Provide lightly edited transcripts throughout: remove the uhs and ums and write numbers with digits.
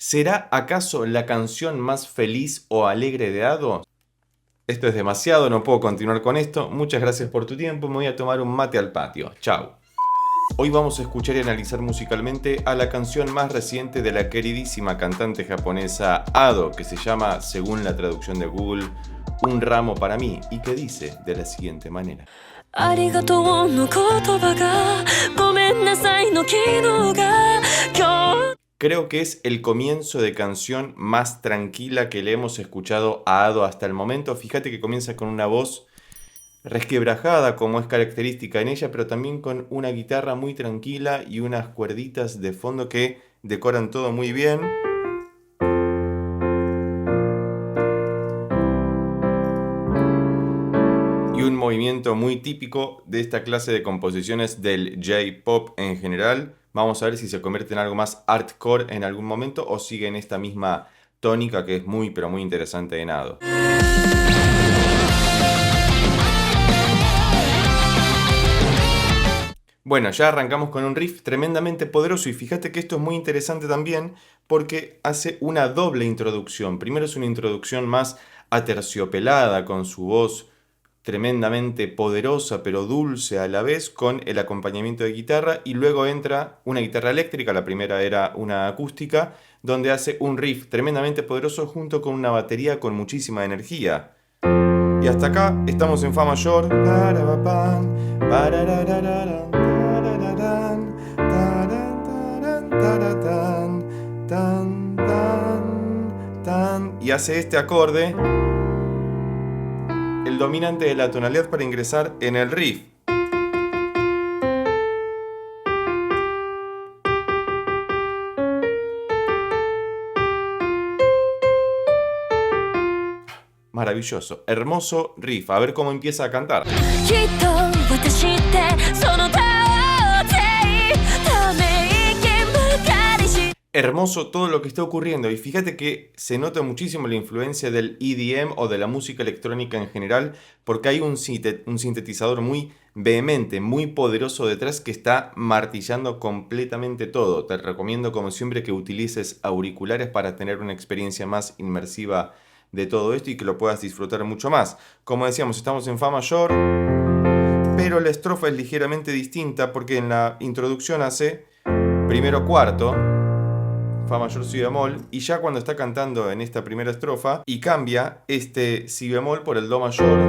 ¿Será acaso la canción más feliz o alegre de Ado? Esto es demasiado, no puedo continuar con esto. Muchas gracias por tu tiempo, me voy a tomar un mate al patio. Chao. Hoy vamos a escuchar y analizar musicalmente a la canción más reciente de la queridísima cantante japonesa Ado, que se llama, según la traducción de Google, Un ramo para mí, y que dice de la siguiente manera. Creo que es el comienzo de canción más tranquila que le hemos escuchado a Ado hasta el momento. Fíjate que comienza con una voz resquebrajada, como es característica en ella, pero también con una guitarra muy tranquila y unas cuerditas de fondo que decoran todo muy bien. Y un movimiento muy típico de esta clase de composiciones del J-pop en general. Vamos a ver si se convierte en algo más hardcore en algún momento o sigue en esta misma tónica que es muy pero muy interesante en Ado. Bueno, ya arrancamos con un riff tremendamente poderoso y fíjate que esto es muy interesante también porque hace una doble introducción. Primero es una introducción más aterciopelada con su voz tremendamente poderosa pero dulce a la vez con el acompañamiento de guitarra y luego entra una guitarra eléctrica, la primera era una acústica, donde hace un riff tremendamente poderoso junto con una batería con muchísima energía. Y hasta acá estamos en Fa mayor. Y hace este acorde, el dominante de la tonalidad, para ingresar en el riff. Maravilloso, hermoso riff. A ver cómo empieza a cantar. Hermoso todo lo que está ocurriendo y fíjate que se nota muchísimo la influencia del EDM o de la música electrónica en general porque hay un sintetizador muy vehemente, muy poderoso detrás que está martillando completamente todo. Te recomiendo como siempre que utilices auriculares para tener una experiencia más inmersiva de todo esto y que lo puedas disfrutar mucho más. Como decíamos, estamos en Fa mayor, pero la estrofa es ligeramente distinta porque en la introducción hace primero cuarto, Fa mayor, si bemol, y ya cuando está cantando en esta primera estrofa y cambia este si bemol por el do mayor.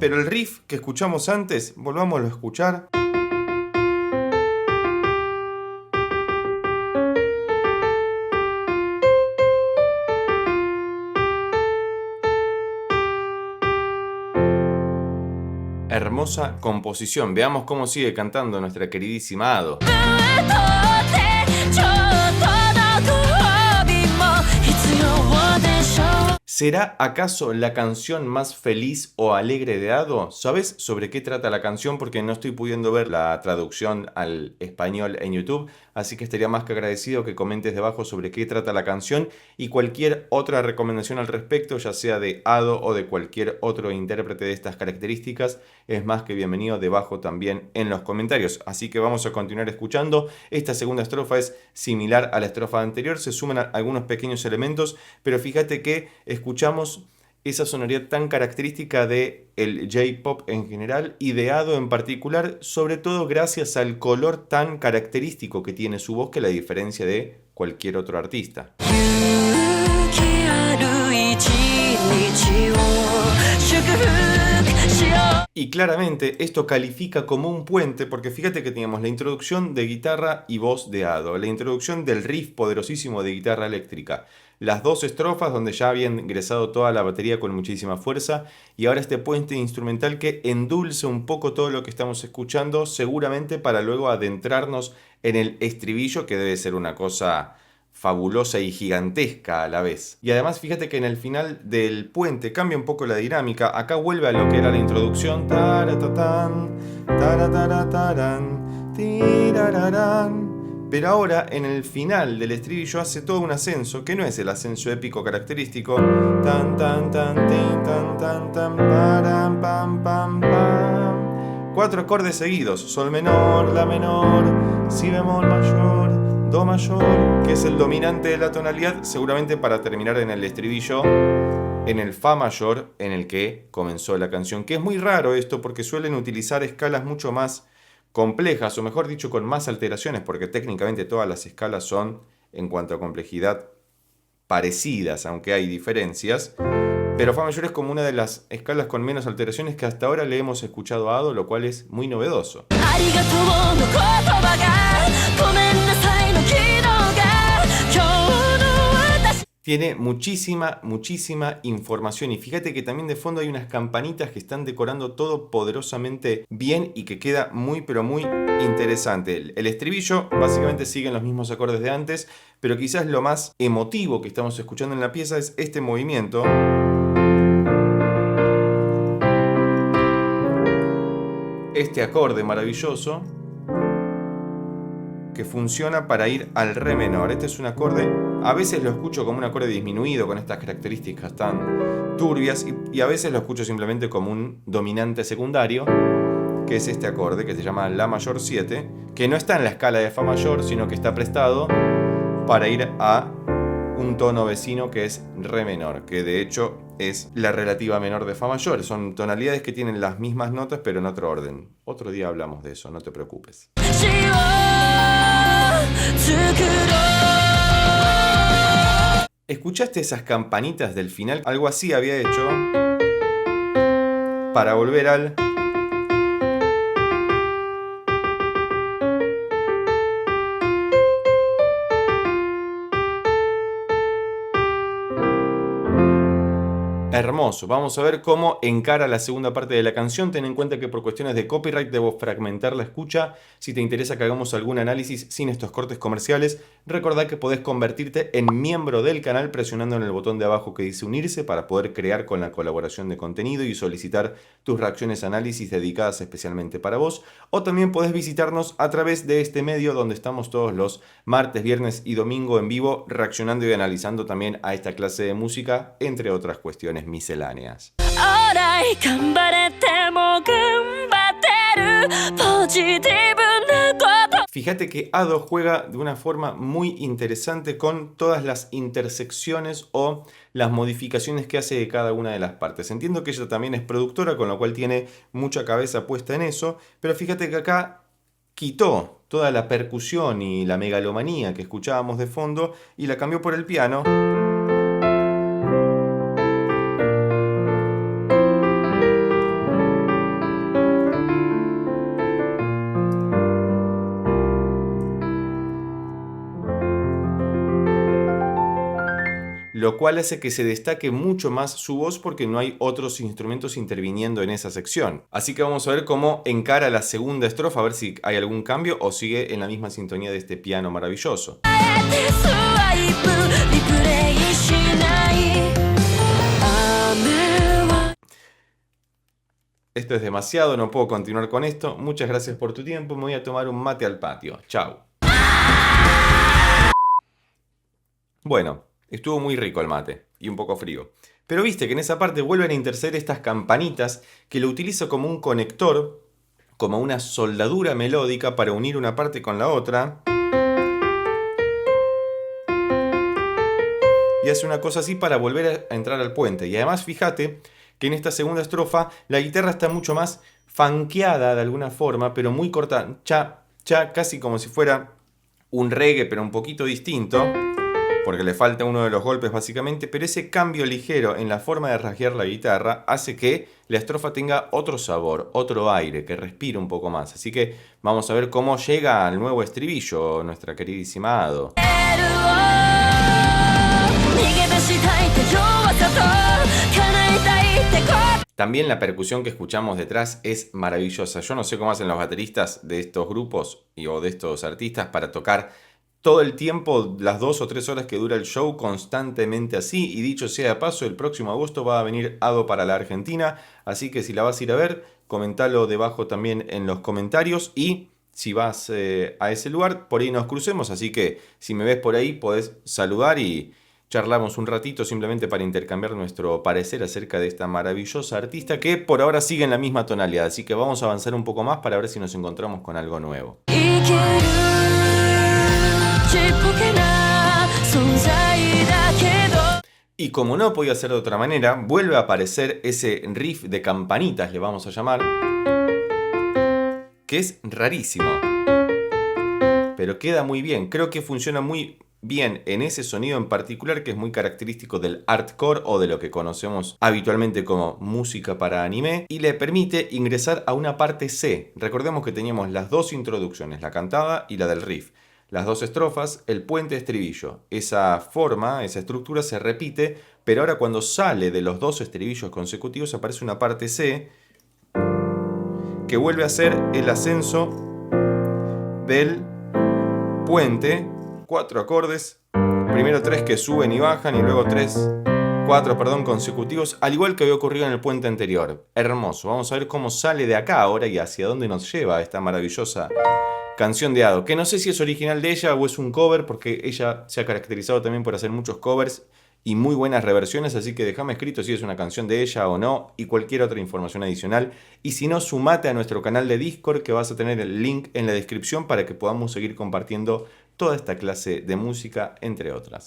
Pero el riff que escuchamos antes, volvámoslo a escuchar. Hermosa composición. Veamos cómo sigue cantando nuestra queridísima Ado. ¿Será acaso la canción más feliz o alegre de Ado? ¿Sabes sobre qué trata la canción? Porque no estoy pudiendo ver la traducción al español en YouTube, así que estaría más que agradecido que comentes debajo sobre qué trata la canción y cualquier otra recomendación al respecto, ya sea de Ado o de cualquier otro intérprete de estas características, es más que bienvenido debajo también en los comentarios. Así que vamos a continuar escuchando. Esta segunda estrofa es similar a la estrofa anterior, se suman algunos pequeños elementos, pero fíjate que escuchamos esa sonoridad tan característica del J-pop en general y de Ado en particular, sobre todo gracias al color tan característico que tiene su voz que la diferencia de cualquier otro artista. Y claramente esto califica como un puente porque fíjate que teníamos la introducción de guitarra y voz de Ado, la introducción del riff poderosísimo de guitarra eléctrica, las dos estrofas donde ya había ingresado toda la batería con muchísima fuerza y ahora este puente instrumental que endulce un poco todo lo que estamos escuchando, seguramente para luego adentrarnos en el estribillo que debe ser una cosa fabulosa y gigantesca a la vez. Y además fíjate que en el final del puente cambia un poco la dinámica, acá vuelve a lo que era la introducción, taratatán, tarataratarán, tirararán, Pero ahora, en el final del estribillo, hace todo un ascenso, que no es el ascenso épico característico. Tan, tan, tan, tin, tan, tan, tan, param, pam, pam, pam. 4 acordes seguidos: sol menor, la menor, si bemol mayor, do mayor, que es el dominante de la tonalidad, seguramente para terminar en el estribillo en el fa mayor en el que comenzó la canción. Que es muy raro esto porque suelen utilizar escalas mucho más complejas, o mejor dicho, con más alteraciones, porque técnicamente todas las escalas son, en cuanto a complejidad, parecidas, aunque hay diferencias. Pero fa mayor es como una de las escalas con menos alteraciones que hasta ahora le hemos escuchado a Ado, lo cual es muy novedoso. Tiene muchísima información, y fíjate que también de fondo hay unas campanitas que están decorando todo poderosamente bien y que queda muy pero muy interesante. El estribillo básicamente sigue en los mismos acordes de antes, pero quizás lo más emotivo que estamos escuchando en la pieza es este movimiento. Este acorde maravilloso que funciona para ir al re menor. Este es un acorde, a veces lo escucho como un acorde disminuido con estas características tan turbias, y a veces lo escucho simplemente como un dominante secundario, que es este acorde que se llama la mayor 7, que no está en la escala de fa mayor, sino que está prestado para ir a un tono vecino que es re menor, que de hecho es la relativa menor de fa mayor. Son tonalidades que tienen las mismas notas pero en otro orden. Otro día hablamos de eso, no te preocupes. ¿Escuchaste esas campanitas del final? Algo así había hecho para volver al... Hermoso. Vamos a ver cómo encara la segunda parte de la canción. Ten en cuenta que por cuestiones de copyright debo fragmentar la escucha. Si te interesa que hagamos algún análisis sin estos cortes comerciales, recordá que podés convertirte en miembro del canal presionando en el botón de abajo que dice unirse para poder crear con la colaboración de contenido y solicitar tus reacciones a análisis dedicadas especialmente para vos. O también podés visitarnos a través de este medio donde estamos todos los martes, viernes y domingo en vivo reaccionando y analizando también a esta clase de música, entre otras cuestiones misceláneas. Fíjate que Ado juega de una forma muy interesante con todas las intersecciones o las modificaciones que hace de cada una de las partes. Entiendo que ella también es productora, con lo cual tiene mucha cabeza puesta en eso, pero fíjate que acá quitó toda la percusión y la megalomanía que escuchábamos de fondo y la cambió por el piano. Lo cual hace que se destaque mucho más su voz porque no hay otros instrumentos interviniendo en esa sección. Así que vamos a ver cómo encara la segunda estrofa, a ver si hay algún cambio o sigue en la misma sintonía de este piano maravilloso. Esto es demasiado, no puedo continuar con esto. Muchas gracias por tu tiempo, me voy a tomar un mate al patio. Chao. Bueno, estuvo muy rico el mate y un poco frío. Pero viste que en esa parte vuelven a interceder estas campanitas que lo utilizo como un conector, como una soldadura melódica para unir una parte con la otra. Y hace una cosa así para volver a entrar al puente. Y además fíjate que en esta segunda estrofa la guitarra está mucho más funkeada de alguna forma, pero muy corta. Cha, cha, casi como si fuera un reggae, pero un poquito distinto, porque le falta uno de los golpes básicamente, pero ese cambio ligero en la forma de rasguear la guitarra hace que la estrofa tenga otro sabor, otro aire, que respire un poco más. Así que vamos a ver cómo llega al nuevo estribillo nuestra queridísima Ado. También la percusión que escuchamos detrás es maravillosa. Yo no sé cómo hacen los bateristas de estos grupos o de estos artistas para tocar todo el tiempo, las 2 o 3 horas que dura el show, constantemente así. Y dicho sea de paso, el próximo agosto va a venir Ado para la Argentina, así que si la vas a ir a ver, comentalo debajo también en los comentarios. Y si vas a ese lugar, por ahí nos crucemos, así que si me ves por ahí podés saludar y charlamos un ratito simplemente para intercambiar nuestro parecer acerca de esta maravillosa artista que por ahora sigue en la misma tonalidad, así que vamos a avanzar un poco más para ver si nos encontramos con algo nuevo. Y como no podía ser de otra manera, vuelve a aparecer ese riff de campanitas, le vamos a llamar, que es rarísimo, pero queda muy bien. Creo que funciona muy bien en ese sonido en particular que es muy característico del hardcore o de lo que conocemos habitualmente como música para anime, y le permite ingresar a una parte C. Recordemos que teníamos las dos introducciones, la cantada y la del riff. Las dos estrofas, el puente estribillo. Esa forma, esa estructura se repite, pero ahora cuando sale de los dos estribillos consecutivos aparece una parte C que vuelve a ser el ascenso del puente. 4 acordes, primero 3 que suben y bajan y luego 4 consecutivos, al igual que había ocurrido en el puente anterior. Hermoso. Vamos a ver cómo sale de acá ahora y hacia dónde nos lleva esta maravillosa canción de Ado, que no sé si es original de ella o es un cover, porque ella se ha caracterizado también por hacer muchos covers y muy buenas reversiones, así que déjame escrito si es una canción de ella o no y cualquier otra información adicional. Y si no, sumate a nuestro canal de Discord, que vas a tener el link en la descripción para que podamos seguir compartiendo toda esta clase de música, entre otras.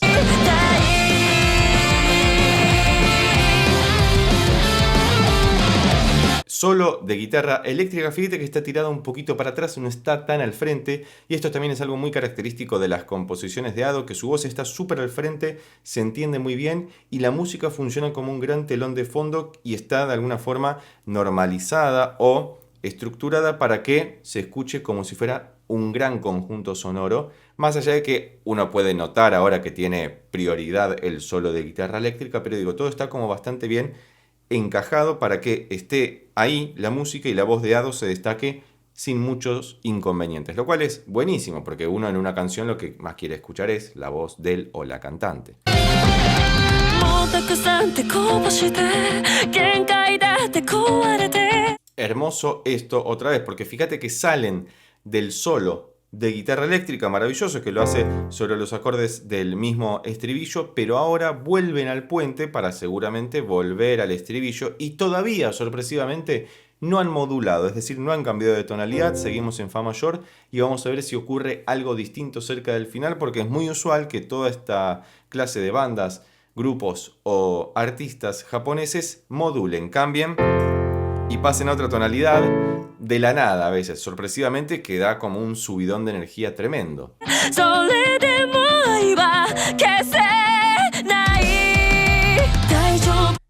Solo de guitarra eléctrica, fíjate que está tirada un poquito para atrás, no está tan al frente, y esto también es algo muy característico de las composiciones de Ado, que su voz está súper al frente, se entiende muy bien y la música funciona como un gran telón de fondo y está de alguna forma normalizada o estructurada para que se escuche como si fuera un gran conjunto sonoro, más allá de que uno puede notar ahora que tiene prioridad el solo de guitarra eléctrica, pero digo, todo está como bastante bien encajado para que esté ahí la música y la voz de Ado se destaque sin muchos inconvenientes, lo cual es buenísimo porque uno en una canción lo que más quiere escuchar es la voz del o la cantante. Hermoso esto otra vez, porque fíjate que salen del solo de guitarra eléctrica maravilloso que lo hace sobre los acordes del mismo estribillo, pero ahora vuelven al puente para seguramente volver al estribillo y todavía sorpresivamente no han modulado, es decir, no han cambiado de tonalidad, seguimos en fa mayor y vamos a ver si ocurre algo distinto cerca del final, porque es muy usual que toda esta clase de bandas, grupos o artistas japoneses modulen, cambien y pasen a otra tonalidad de la nada a veces, sorpresivamente, que da como un subidón de energía tremendo.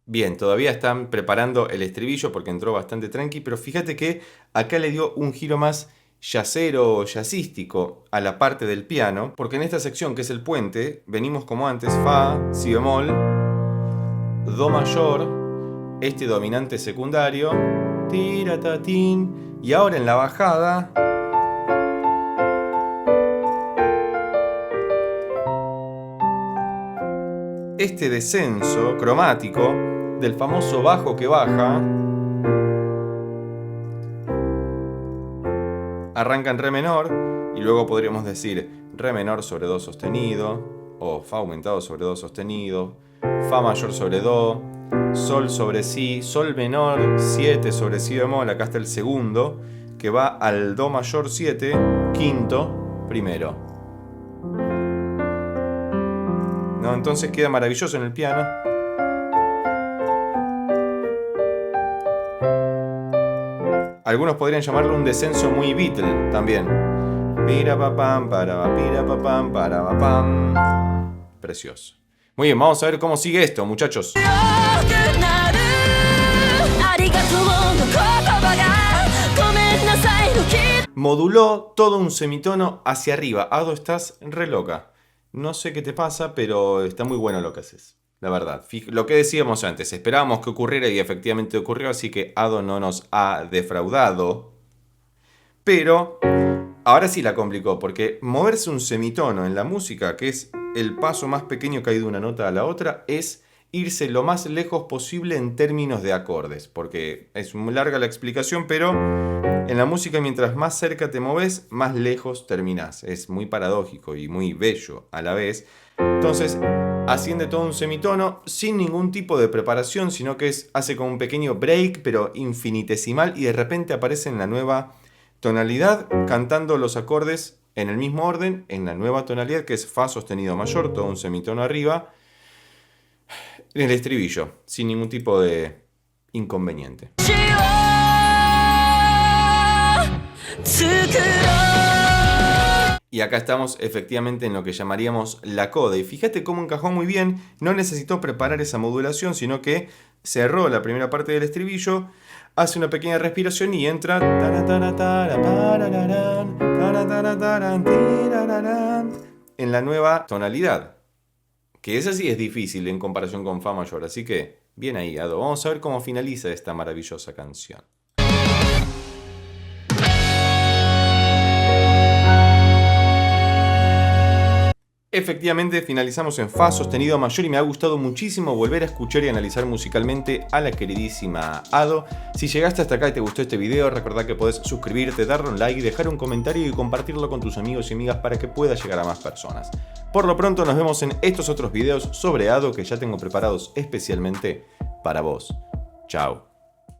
Bien, todavía están preparando el estribillo porque entró bastante tranqui, pero fíjate que acá le dio un giro más jazzero o jazzístico a la parte del piano, porque en esta sección que es el puente, venimos como antes, fa, si bemol, do mayor, este dominante secundario, tiratatín, y ahora en la bajada este descenso cromático del famoso bajo que baja arranca en re menor y luego podríamos decir re menor sobre do sostenido o fa aumentado sobre do sostenido, fa mayor sobre do, sol sobre si, sol menor 7 sobre si bemol, acá está el segundo que va al do mayor 7, quinto, primero. ¿No? Entonces queda maravilloso en el piano. Algunos podrían llamarlo un descenso muy Beatle también. Pira pa pam, para pira pa pam, para pa pam. Precioso. Muy bien, vamos a ver cómo sigue esto, muchachos. Moduló todo un semitono hacia arriba. Ado, estás re loca. No sé qué te pasa, pero está muy bueno lo que haces. La verdad. Lo que decíamos antes, esperábamos que ocurriera y efectivamente ocurrió, así que Ado no nos ha defraudado. Pero ahora sí la complicó, porque moverse un semitono en la música, que es el paso más pequeño que hay de una nota a la otra, es irse lo más lejos posible en términos de acordes, porque es muy larga la explicación, pero en la música mientras más cerca te moves, más lejos terminás. Es muy paradójico y muy bello a la vez. Entonces asciende todo un semitono sin ningún tipo de preparación, sino que hace como un pequeño break, pero infinitesimal, y de repente aparece en la nueva tonalidad cantando los acordes en el mismo orden, en la nueva tonalidad que es Fa sostenido mayor, todo un semitono arriba, en el estribillo, sin ningún tipo de inconveniente. Y acá estamos efectivamente en lo que llamaríamos la coda. Y fíjate cómo encajó muy bien, no necesitó preparar esa modulación, sino que cerró la primera parte del estribillo, hace una pequeña respiración y entra en la nueva tonalidad. Que esa sí es difícil en comparación con Fa mayor, así que bien ahí, Ado. Vamos a ver cómo finaliza esta maravillosa canción. Efectivamente, finalizamos en Fa sostenido mayor y me ha gustado muchísimo volver a escuchar y analizar musicalmente a la queridísima Ado. Si llegaste hasta acá y te gustó este video, recordá que podés suscribirte, darle un like, dejar un comentario y compartirlo con tus amigos y amigas para que pueda llegar a más personas. Por lo pronto nos vemos en estos otros videos sobre Ado que ya tengo preparados especialmente para vos. Chao.